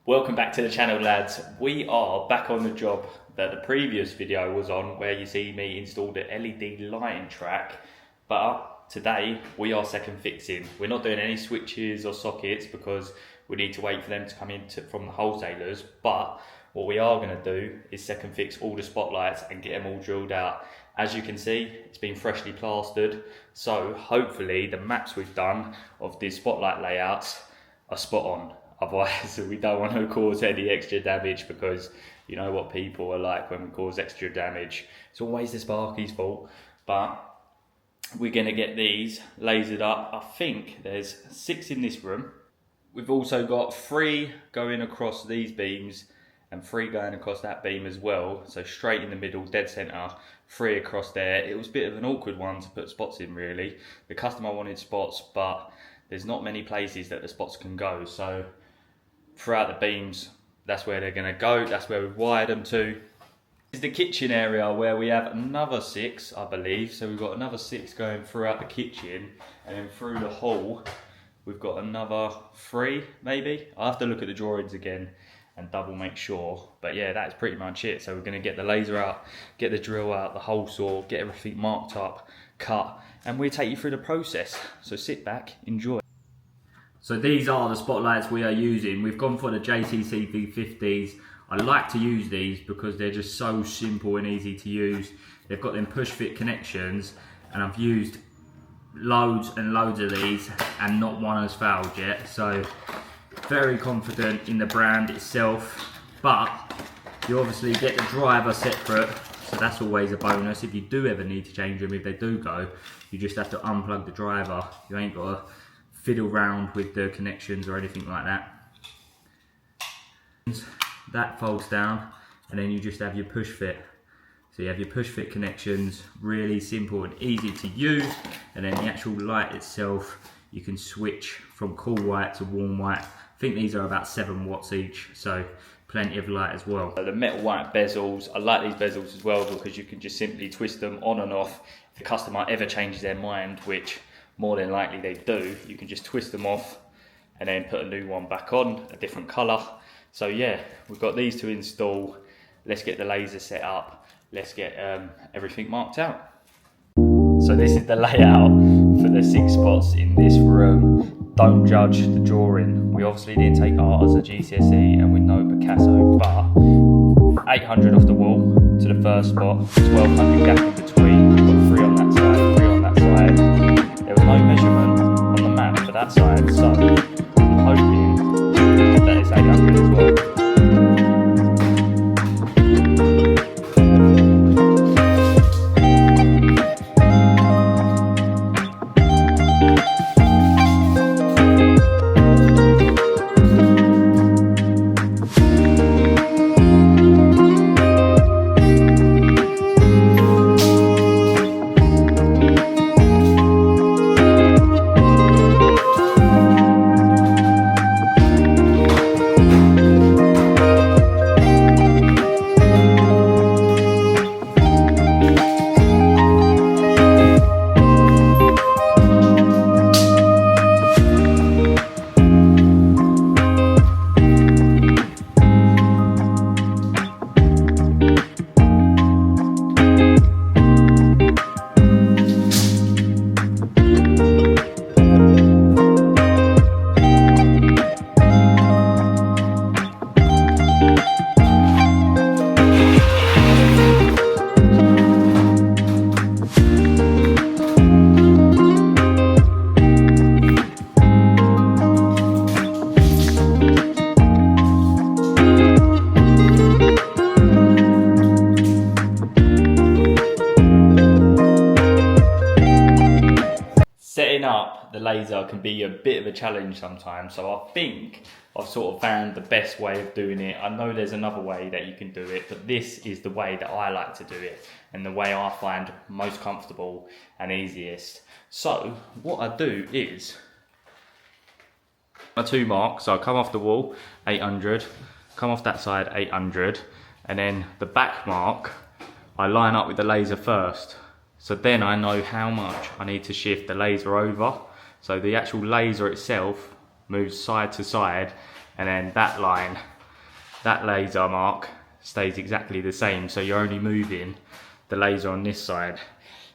Welcome back to the channel, lads. We are back on the job that the previous video was on, where you see me install the LED lighting track. But today we are second fixing. We're not doing any switches or sockets because we need to wait for them to come in from the wholesalers. But what we are going to do is second fix all the spotlights and get them all drilled out. As you can see, it's been freshly plastered. So hopefully the maps we've done of these spotlight layouts are spot on. Otherwise, we don't want to cause any extra damage, because you know what people are like when we cause extra damage. It's always the Sparky's fault. But we're going to get these lasered up. I think there's 6 in this room. We've also got 3 going across these beams and 3 going across that beam as well. So straight in the middle, dead centre, 3 across there. It was a bit of an awkward one to put spots in, really. The customer wanted spots, but there's not many places that the spots can go. So throughout the beams, that's where they're going to go. That's where we've wired them to. This is the kitchen area, where we have another 6, I believe. So we've got another 6 going throughout the kitchen, and then through the hall we've got another 3 maybe. I'll have to look at the drawings again and double make sure, but yeah, that's pretty much it. So we're going to get the laser out, get the drill out, the hole saw, get everything marked up, cut, and we'll take you through the process. So sit back, enjoy. So these are the spotlights we are using. We've gone for the JTC V50s. I like to use these because they're just so simple and easy to use. They've got them push fit connections, and I've used loads and loads of these and not one has failed yet. So very confident in the brand itself, but you obviously get the driver separate, so that's always a bonus. If you do ever need to change them, if they do go, you just have to unplug the driver. You ain't got to fiddle around with the connections or anything like that. That folds down, and then you just have your push fit. So you have your push fit connections, really simple and easy to use. And then the actual light itself, you can switch from cool white to warm white. I think these are about 7 watts each, so plenty of light as well. So the metal white bezels, I like these bezels as well because you can just simply twist them on and off. If the customer ever changes their mind, which more than likely they do, you can just twist them off and then put a new one back on, a different colour. So yeah, we've got these to install. Let's get the laser set up. Let's get everything marked out. So this is the layout for the 6 spots in this room. Don't judge the drawing. We obviously didn't take art as a GCSE and we know Picasso, but 800 off the wall to the first spot, 1200 gap in between. We've got 3 on that side, 3 on that side. There was no measurement on the map for that side, so I'm hoping that it's 800 as well. Setting up the laser can be a bit of a challenge sometimes, so I think I've sort of found the best way of doing it. I know there's another way that you can do it, but this is the way that I like to do it and the way I find most comfortable and easiest. So what I do is my 2 marks, so I come off the wall 800, come off that side 800, and then the back mark I line up with the laser first. So then I know how much I need to shift the laser over. So the actual laser itself moves side to side, and then that line that laser mark stays exactly the same, so you're only moving the laser on this side.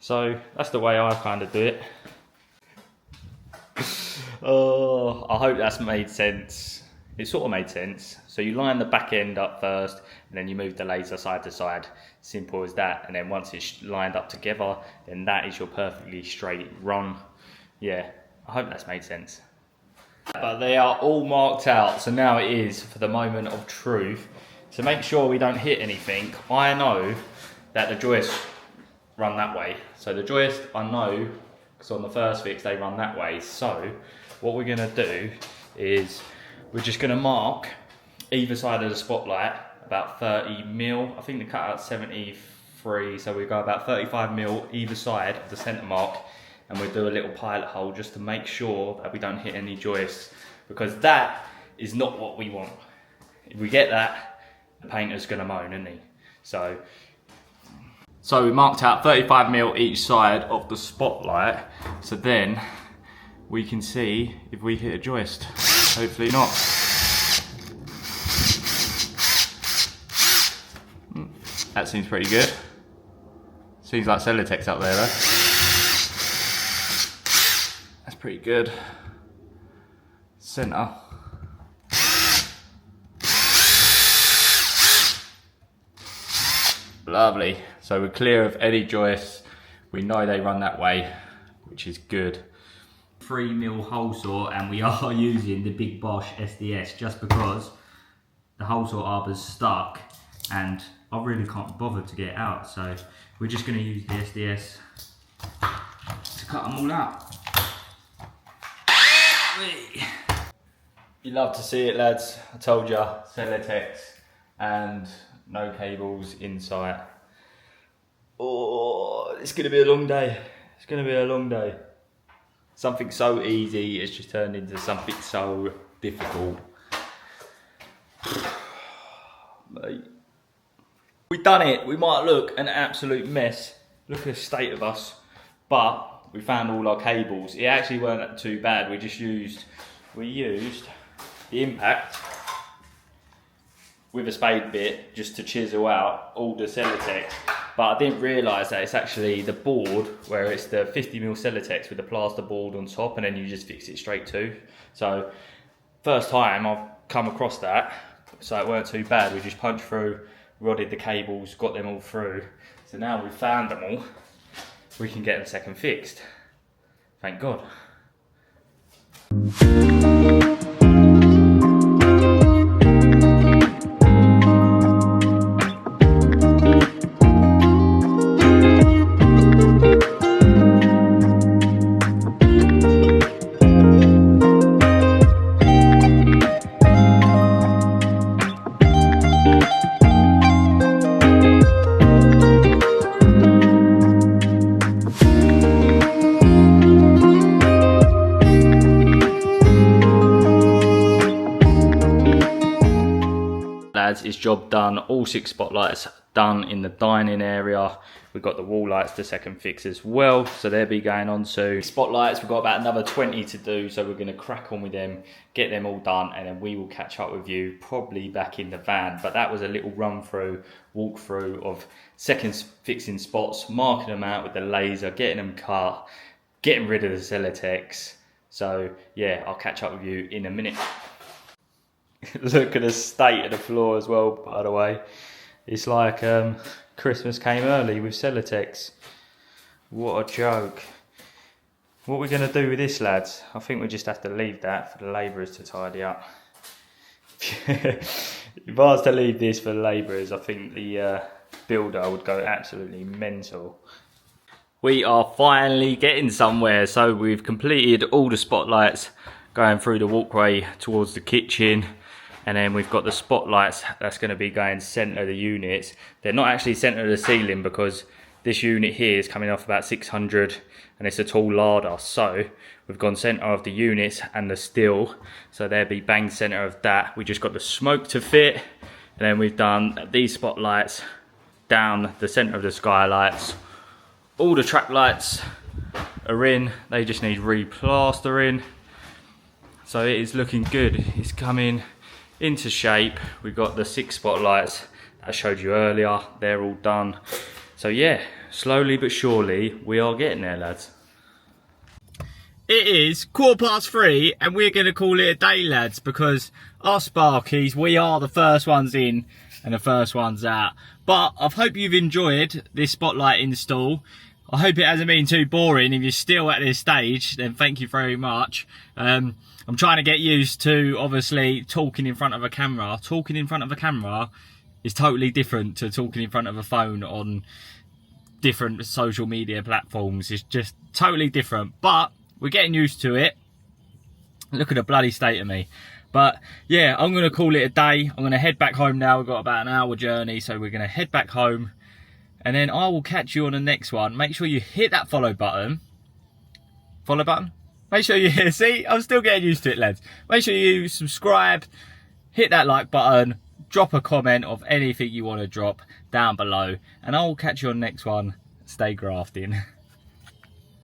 So that's the way I kind of do it. Oh, I hope that's made sense. It sort of made sense. So you line the back end up first, and then you move the laser side to side. Simple as that. And then once it's lined up together, then that is your perfectly straight run. Yeah, I hope that's made sense. But they are all marked out, so now it is for the moment of truth. To make sure we don't hit anything, I know that the joists run that way. So the joist, I know, because on the first fix they run that way. So what we're gonna do is we're just gonna mark either side of the spotlight about 30 mil. I think the cutout's 73, so we go about 35 mil either side of the center mark, and we'll do a little pilot hole just to make sure that we don't hit any joists, because that is not what we want. If we get that, the painter's gonna moan, isn't he? So we marked out 35 mil each side of the spotlight, so then we can see if we hit a joist. Hopefully not. That seems pretty good. Seems like Celotex up there though. That's pretty good. Center. Lovely. So we're clear of any joists. We know they run that way, which is good. 3 mil hole saw, and we are using the Big Bosch SDS just because the hole saw arbor's stuck and I really can't bother to get it out. So we're just going to use the SDS to cut them all out. You love to see it, lads. I told you, Celotex and no cables inside. Oh, it's going to be a long day. It's going to be a long day. Something so easy has just turned into something so difficult. Mate. We've done it. We might look an absolute mess. Look at the state of us. But we found all our cables. It actually weren't too bad. We used the impact with a spade bit just to chisel out all the Celotex. But I didn't realise that it's actually the board, where it's the 50 mil Celotex with the plaster board on top, and then you just fix it straight to. So first time I've come across that, so it weren't too bad. We just punched through, rodded the cables, got them all through. So now we've found them all, we can get them second fixed. Thank God. Is job done. All 6 spotlights done in the dining area. We've got the wall lights to second fix as well, so they'll be going on soon. Spotlights, we've got about another 20 to do, so we're going to crack on with them, get them all done, and then we will catch up with you probably back in the van. But that was a little run through, walk through of second fixing spots, marking them out with the laser, getting them cut, getting rid of the Celotex. So yeah, I'll catch up with you in a minute. Look at the state of the floor as well, by the way. It's like Christmas came early with Celotex. What a joke. What are we going to do with this, lads? I think we just have to leave that for the labourers to tidy up. If I was to leave this for the labourers, I think the builder would go absolutely mental. We are finally getting somewhere. So we've completed all the spotlights going through the walkway towards the kitchen. And then we've got the spotlights that's going to be going centre of the units. They're not actually centre of the ceiling because this unit here is coming off about 600 and it's a tall larder. So we've gone centre of the units and the steel. So they'll be bang centre of that. We just got the smoke to fit. And then we've done these spotlights down the centre of the skylights. All the track lights are in. They just need replastering. So it is looking good. It's coming into shape. We've got the 6 spotlights that I showed you earlier. They're all done. So yeah, slowly but surely we are getting there, lads. It is 3:15 and we're going to call it a day, lads, because us Sparkies, we are the first ones in and the first ones out. But I hope you've enjoyed this spotlight install. I hope it hasn't been too boring. If you're still at this stage, then thank you very much. I'm trying to get used to, obviously, talking in front of a camera. Talking in front of a camera is totally different to talking in front of a phone on different social media platforms. It's just totally different. But we're getting used to it. Look at the bloody state of me. But yeah, I'm going to call it a day. I'm going to head back home now. We've got about an hour journey, so we're going to head back home. And then I will catch you on the next one. Make sure you hit that follow button. Follow button? Make sure you see, I'm still getting used to it, lads. Make sure you subscribe, hit that like button, drop a comment of anything you want to drop down below. And I will catch you on the next one. Stay grafting.